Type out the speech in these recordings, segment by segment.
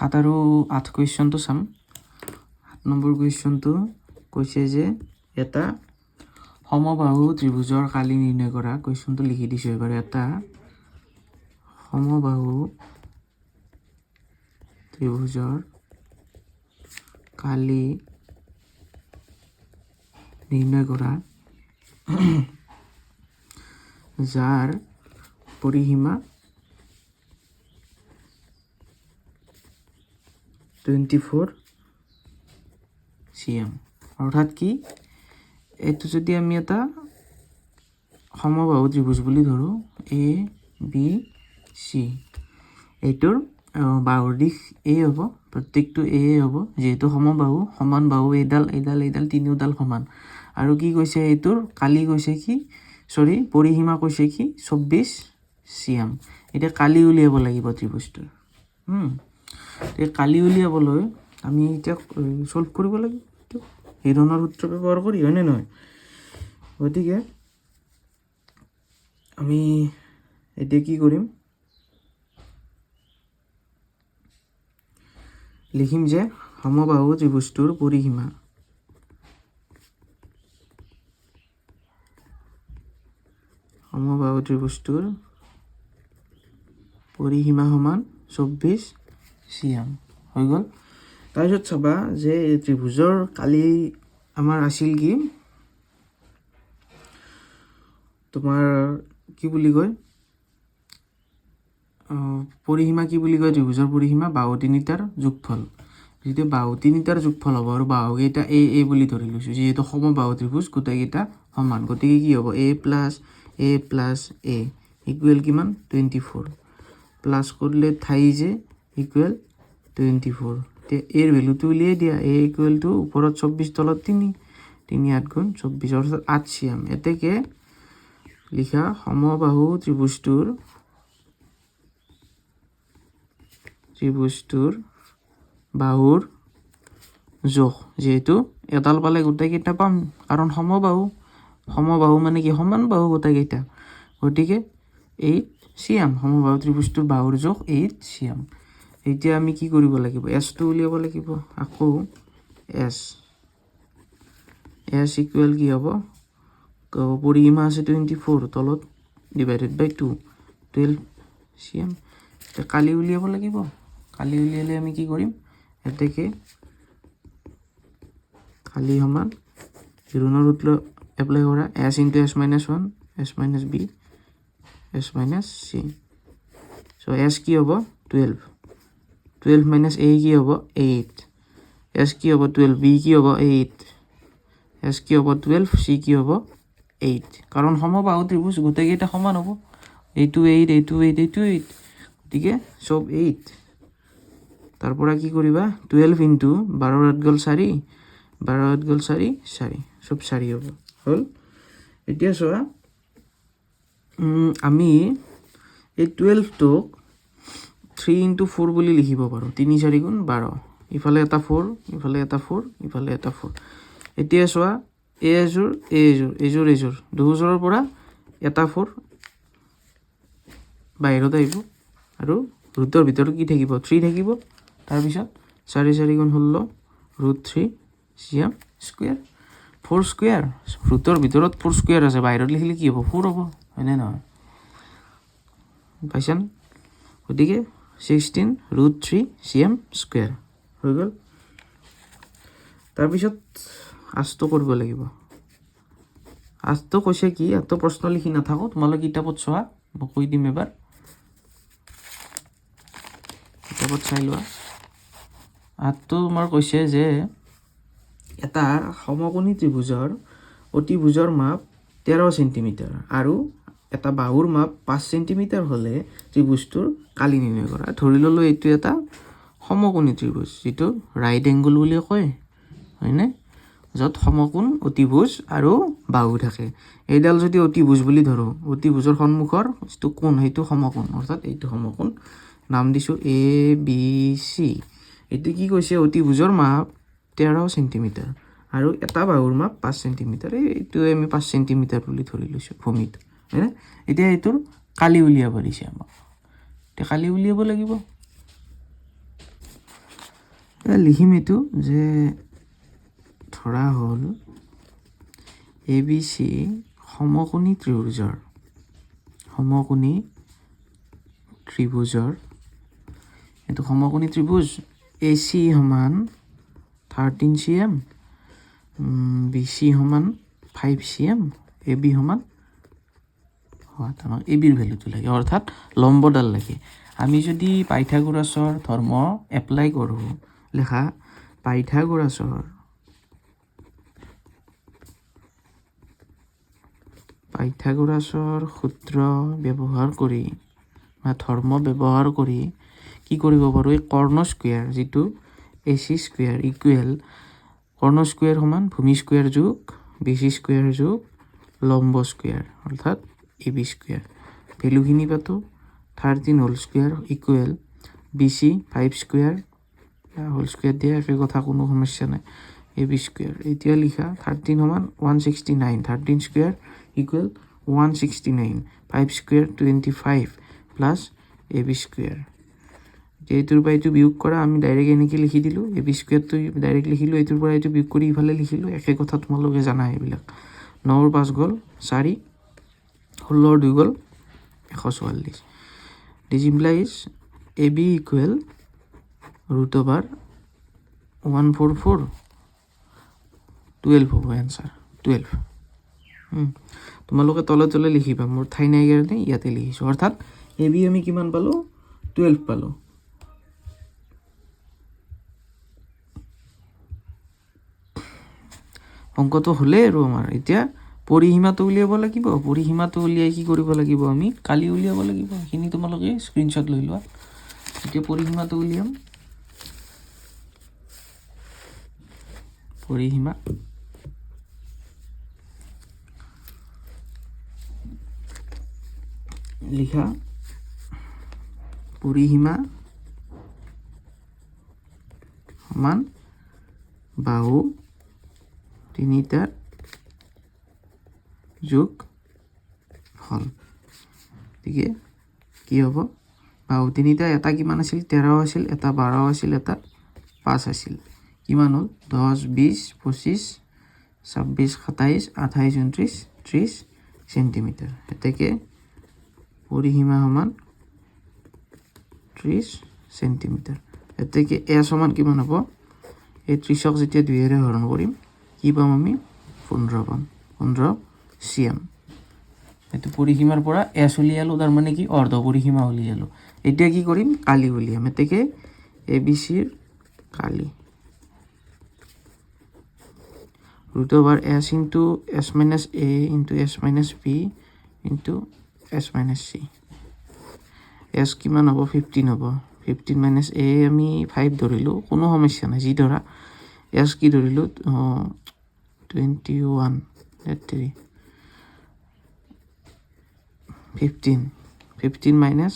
7 আৰু 8 কুৱেশ্যনটো চাম। 7 নম্বৰ কুৱেশ্যনটো কৈছে যে এটা সমবাহু ত্ৰিভুজৰ কালি নিৰ্ণয় কৰা। কুৱেশ্যনটো লিখি দিছোঁ এবাৰ। এটা সমবাহু ত্ৰিভুজৰ কালি নিৰ্ণয় কৰা যাৰ পৰিসীমা 24 cm। অৰ্থাৎ কি, এইটো যদি আমি এটা সমবাহু ত্ৰিভুজ বুলি ধৰোঁ এ বি চি, এইটোৰ বাহুৰ দিশ এ হ'ব, প্ৰত্যেকটো এ হ'ব, যিহেতু সমবাহু সমান বাহু এইডাল এইডাল এইডাল তিনিওডাল সমান। আৰু কি কৈছে, এইটোৰ কালি কৈছে কি পৰিসীমা কৈছে কি 24 cm। এতিয়া কালি উলিয়াব লাগিব ত্ৰিভুজটোৰ। এই কালি উলিয়াবলৈ আমি এতিয়া সলভ কৰিব লাগিব হিৰণৰ সূত্ৰ ব্যৱহাৰ কৰি, হয়নে নহয়? গতিকে আমি এতিয়া কি কৰিম, লিখিম যে সমবাহু ত্ৰিভুজটোৰ পৰিসীমা সমান 24 cm হৈ গ'ল। তাৰপিছত চাবা যে ত্ৰিভুজৰ কালি আমাৰ আছিল কি, তোমাৰ কি বুলি কয়, পৰিসীমা কি বুলি কয়, ত্ৰিভুজৰ পৰিসীমা বাহু তিনিটাৰ যোগফল। যেতিয়া বাহু তিনিটাৰ যোগফল হ'ব আৰু বাহুকেইটা এ বুলি ধৰি লৈছোঁ, যিহেতু সমবাহু ত্ৰিভুজ গোটেইকেইটা সমান, গতিকে কি হ'ব এ প্লাছ এ ইকুৱেল কিমান 24, প্লাছ কৰিলে যে ইকুৱেল 24। এতিয়া এৰ ভেলুটো উলিয়াই দিয়া, এ ইকুৱেল টু ওপৰত 24 তলত 3 8 গুণ 24 অৰ্থাৎ 8 cm। এতেকে লিখা সমবাহু ত্ৰিভুজটোৰ বাহুৰ জোখ, যিহেতু এডাল পালে গোটেইকেইটা পাম, কাৰণ সমবাহু মানে কি সমান বাহু গোটেইকেইটা, গতিকে 8 cm। সমবাহু ত্ৰিভুজটোৰ বাহুৰ জোখ 8 cm। এতিয়া আমি কি কৰিব লাগিব, এছটো উলিয়াব লাগিব। আকৌ এছ ইকুৱেল কি হ'ব, পৰিসীমা আছে 24, তলত ডিভাইডেড বাই 2 12 cm। এতিয়া কালি উলিয়াব লাগিব। কালি উলিয়ালে আমি কি কৰিম, এতেকে কালি সমান হিৰণৰ সূত্ৰ এপ্লাই কৰা, S into S minus 1 S minus B S minus C. So' S কি হ'ব 12 মাইনাছ এ কি হ'ব 8, এছ কি হ'ব 12, বি কি হ'ব 8, এছ কি হ'ব 12, চি কি হ'ব 8। কাৰণ সমবাহু ত্ৰিভুজ গোটেইকেইটা সমান হ'ব, এইটো 8 এইটো 8 এইটো 8, গতিকে চব 8। তাৰ পৰা কি কৰিবা 12 ইনটু 12 8 গ'ল 4, 12 8 গ'ল 4 চব 4 হ'ব হ'ল। এতিয়া চোৱা, আমি এই 12টোক 3 ইনটু 4 বুলি লিখিব পাৰোঁ, 3 4 গুণ 12, ইফালে এটা 4 ইফালে এটা 4 ইফালে এটা 4। এতিয়া চোৱা এযোৰ দুযোৰৰ পৰা এটা 4 বাহিৰত আহিব আৰু ৰুটৰ ভিতৰত কি থাকিব 3 থাকিব। তাৰপিছত 4 4 গুণ 16 √3 cm স্কুৱেৰ, 4 স্কুৱেৰ, ৰুটৰ ভিতৰত 4 স্কুৱেৰ আছে, বাহিৰত লিখিলে কি হ'ব 4 হ'ব, হয়নে নহয়, পাইছান? গতিকে 16 √3 cm স্কুৱেৰ হৈ গ'ল। তাৰপিছত আজটো কৰিব লাগিব। আজটো কৈছে কি, আজটো প্ৰশ্ন লিখি নাথাকোঁ, তোমালোকে কিতাপত চোৱা, মই কৈ দিম এবাৰ, কিতাপত চাই লোৱা। আজটো তোমাৰ কৈছে যে এটা সমকোণী ত্ৰিভুজৰ অতিভুজৰ মাপ 13 চেণ্টিমিটাৰ আৰু এটা বাহুৰ মাপ 5 চেণ্টিমিটাৰ হ'লে ত্ৰিভুজটোৰ কালি নিৰ্ণয় কৰা। ধৰি ল'লোঁ এইটো এটা সমকোণী ত্ৰিভুজ, যিটো ৰাইট এংগল বুলি কয়, হয়নে, য'ত সমকোণ অতিভুজ আৰু বাহু থাকে। এইডাল যদি অতিভুজ বুলি ধৰোঁ, অতিভুজৰ সন্মুখৰ যিটো কোণ সেইটো সমকোণ, অৰ্থাৎ এইটো সমকোণ, নাম দিছোঁ এ বি চি। এইটো কি কৈছে, অতিভুজৰ মাপ 13 চেণ্টিমিটাৰ আৰু এটা বাহুৰ মাপ 5 চেণ্টিমিটাৰ, এইটোৱে আমি 5 চেণ্টিমিটাৰ বুলি ধৰি লৈছোঁ ভূমিত, হয়নে? এতিয়া এইটোৰ কালি উলিয়াব দিছে আমাক, এতিয়া কালি উলিয়াব লাগিব। লিখিম এইটো যে ধৰা হ'ল ABC সমকোণী ত্ৰিভুজৰ এইটো সমকোণী ত্ৰিভুজ AC সমান 13 cm, BC সমান 5 cm, AB সমান এবিৰ ভেলুটো লাগে, অৰ্থাৎ লম্বডাল লাগে। আমি যদি পাইথাগোৰাছৰ ধৰ্ম এপ্লাই কৰোঁ, লেখা পাইথাগোৰাছৰ সূত্ৰ ব্যৱহাৰ কৰি বা ধৰ্ম ব্যৱহাৰ কৰি কি কৰিব পাৰোঁ, এই কৰ্ণ স্কুৱেৰ যিটো AC স্কুৱেৰ ইকুৱেল কৰ্ণ স্কুৱেৰ সমান ভূমি স্কুৱেৰ যোগ BC স্কুৱেৰ যোগ লম্ব স্কুৱেৰ, অৰ্থাৎ AB স্কুৱেৰ। ভেলুখিনি পাতো 13 whole square equal BC 5 square whole square দিয়া একে কথা, কোনো সমস্যা নাই। AB স্কুৱেৰ এতিয়া লিখা 13 সমান 169, 13 square equal 169, 5 square 25 plus AB square. এতিয়া এইটোৰ পৰা এইটো বিয়োগ কৰা, আমি ডাইৰেক্ট এনেকৈ লিখি দিলোঁ, AB স্কুৱেৰটো ডাইৰেক্ট লিখিলোঁ, এইটোৰ পৰা এইটো বিয়োগ কৰি ইফালে লিখিলোঁ, একে কথা তোমালোকে জানা এইবিলাক। 9 5 গ'ল 4, 16 2 গ'ল 144। দিছ ইমপ্লাইজ AB ইকুৱেল √144 12 হ'ব এনচাৰ 12। তোমালোকে তলে তলে লিখিবা, মোৰ ঠাই নাই কাৰণে ইয়াতে লিখিছোঁ, অৰ্থাৎ AB আমি কিমান পালোঁ, 12 পালোঁ। অংকটো হ'লে আৰু আমাৰ এতিয়া পৰিসীমাটো উলিয়াব লাগিব। পৰিসীমাটো উলিয়াই কি কৰিব লাগিব, আমি কালি উলিয়াব লাগিব। সেইখিনি তোমালোকে স্ক্ৰীনশ্বট লৈ লোৱা। এতিয়া পৰিসীমাটো উলিয়াম। পৰিসীমা লিখা, পৰিসীমা সমান বাহু তিনিটাৰ যোগ ফল। গতিকে কি হ'ব, বাহু তিনিটা এটা কিমান আছিল, 13 আছিল, এটা 12 আছিল, এটা 5 আছিল। কিমান হ'ল, 10 20 25 26 27 28 29 30 চেণ্টিমিটাৰ। এতেকে পৰিসীমা সমান 30 চেণ্টিমিটাৰ। এতেকে এছ সমান কিমান হ'ব, এই 30ক যেতিয়া 2ৰে হৰণ কৰিম কি পাম আমি, 15 পাম, 15 cm। এইটো পৰিসীমাৰ পৰা এছ উলিয়ালোঁ, তাৰমানে কি অৰ্ধ পৰিসীমা উলিয়ালোঁ। এতিয়া কি কৰিম, কালি উলিয়াম। এতেকে ABCৰ কালি √S into S minus A into S minus B into S minus C। S কিমান হ'ব, 15 হ'ব। 15 মাইনাছ A আমি 5 ধৰিলোঁ, কোনো সমস্যা নাই, যি ধৰা। এছ কি ধৰিলোঁ, 21 15 মাইনাছ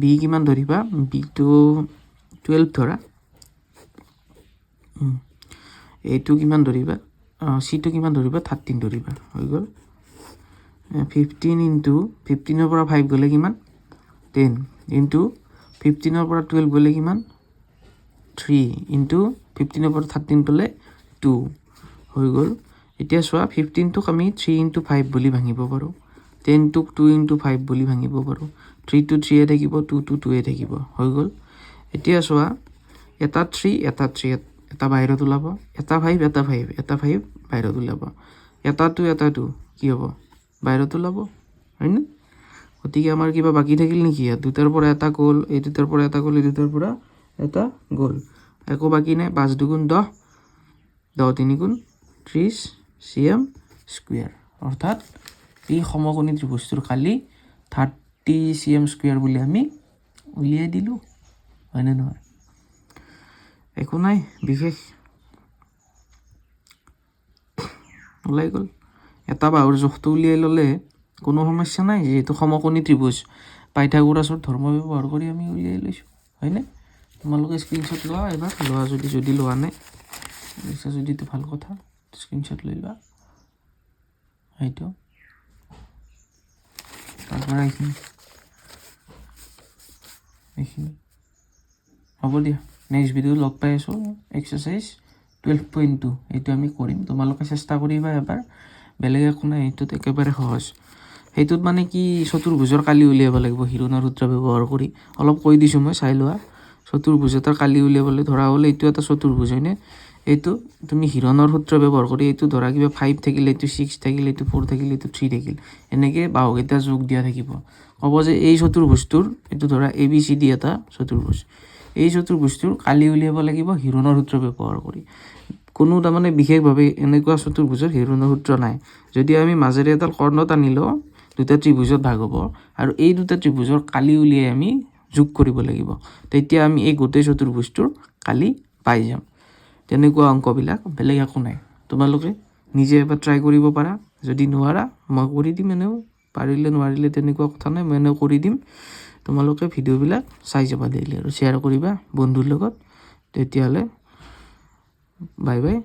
B কিমান ধৰিবা, Bটো 12 ধৰা, এইটো কিমান ধৰিবা, Cটো কিমান ধৰিবা, 13 ধৰিবা, হৈ গ'ল। 15 ইনটু 15ৰ পৰা 5 গ'লে কিমান, 10 ইনটু 15ৰ পৰা 12 গ'লে কিমান, 3 ইনটু 15ৰ পৰা 13 গ'লে 2 হৈ গ'ল। এতিয়া চোৱা, 15টোক আমি 3 ইনটু 5 বুলি ভাঙিব পাৰোঁ, 10টোক 2 ইনটু 5 বুলি ভাঙিব পাৰোঁ, 3টো 3 থাকিব, 2টো 2 থাকিব, হৈ গ'ল। এতিয়া চোৱা, এটা 3 এটা 3 এটা বাহিৰত ওলাব, এটা 5 এটা 5 এটা 5 বাহিৰত ওলাব, এটা 2 এটা 2 কি হ'ব, বাহিৰত ওলাব, হয়নে? গতিকে আমাৰ কিবা বাকী থাকিল নেকি, ইয়াত দুটাৰ পৰা এটা গ'ল, এই দুটাৰ পৰা এটা গ'ল, এই দুটাৰ পৰা এটা গ'ল, একো বাকী নাই। 5 2 গুণ 10, 10 3 গুণ 30 cm স্কুৱেৰ। অৰ্থাৎ এই সমকোণী ত্ৰিভুজটোৰ কালি 30 cm স্কুৱেৰ বুলি আমি উলিয়াই দিলোঁ, হয়নে নহয়? একো নাই বিশেষ, ওলাই গ'ল। এটা বাহুৰ জোখটো উলিয়াই ল'লে কোনো সমস্যা নাই, যিহেতু সমকোণী ত্ৰিভুজ পাইথাগোৰাছৰ ধৰ্ম ব্যৱহাৰ কৰি আমি উলিয়াই লৈছোঁ, হয়নে? তোমালোকে স্ক্ৰীনশ্বট লোৱা এবাৰ, লোৱা যদি লোৱা নাই, লৈছা যদিতো ভাল কথা, স্ক্ৰীনশ্বট লৈ লোৱা। সেইটো তাৰপৰা এইখিনি হ'ব দিয়া। নেক্সট ভিডিঅ' লগ পাই আছোঁ। এক্সাৰচাইজ 12.2 এইটো আমি কৰিম, তোমালোকে চেষ্টা কৰিবা এবাৰ, বেলেগ একো নাই, এইটোত একেবাৰে সহজ। সেইটোত মানে কি চতুৰ্ভুজৰ কালি উলিয়াব লাগিব হিৰণৰ সূত্ৰ ব্যৱহাৰ কৰি, অলপ কৈ দিছোঁ মই, চাই লোৱা। চতুৰ্ভুজ এটাৰ কালি উলিয়াবলৈ ধৰা হ'লে এইটো এটা চতুৰ্ভুজ হয়নে, এইটো তুমি হিৰণৰ সূত্ৰ ব্যৱহাৰ কৰি এইটো ধৰা কিবা 5 থাকিলে এইটো 6 থাকিলে এইটো 4 থাকিলে এইটো 3 থাকিল, এনেকৈ বাহুকেইটা যোগ দিয়া থাকিব। ক'ব যে এই চতুৰ্ভুজটোৰ, এইটো ধৰা ABCD এটা চতুৰ্ভুজ, এই চতুৰ্ভুজটোৰ কালি উলিয়াব লাগিব হিৰণৰ সূত্ৰ ব্যৱহাৰ কৰি। কোনো তাৰমানে বিশেষভাৱে এনেকুৱা চতুৰ্ভুজৰ হিৰণৰ সূত্ৰ নাই। যদি আমি মাজেৰে এডাল কৰ্ণ টানি লওঁ, দুটা ত্ৰিভুজত ভাগ হ'ব, আৰু এই দুটা ত্ৰিভুজৰ কালি উলিয়াই আমি যোগ কৰিব লাগিব, তেতিয়া আমি এই গোটেই চতুৰ্ভুজটোৰ কালি পাই যাম। তেনেকুৱা অংকবিলাক, বেলেগ একো নাই। তোমালোকে নিজে এবাৰ ট্ৰাই কৰিব পাৰা, যদি নোৱাৰা মই কৰি দিম, এনেও পাৰিলে নোৱাৰিলে তেনেকুৱা কথা নাই, মই এনেও কৰি দিম। তোমালোকে ভিডিঅ'বিলাক চাই যাবা ডেইলি আৰু শ্বেয়াৰ কৰিবা বন্ধুৰ লগত। তেতিয়াহ'লে বাই বাই।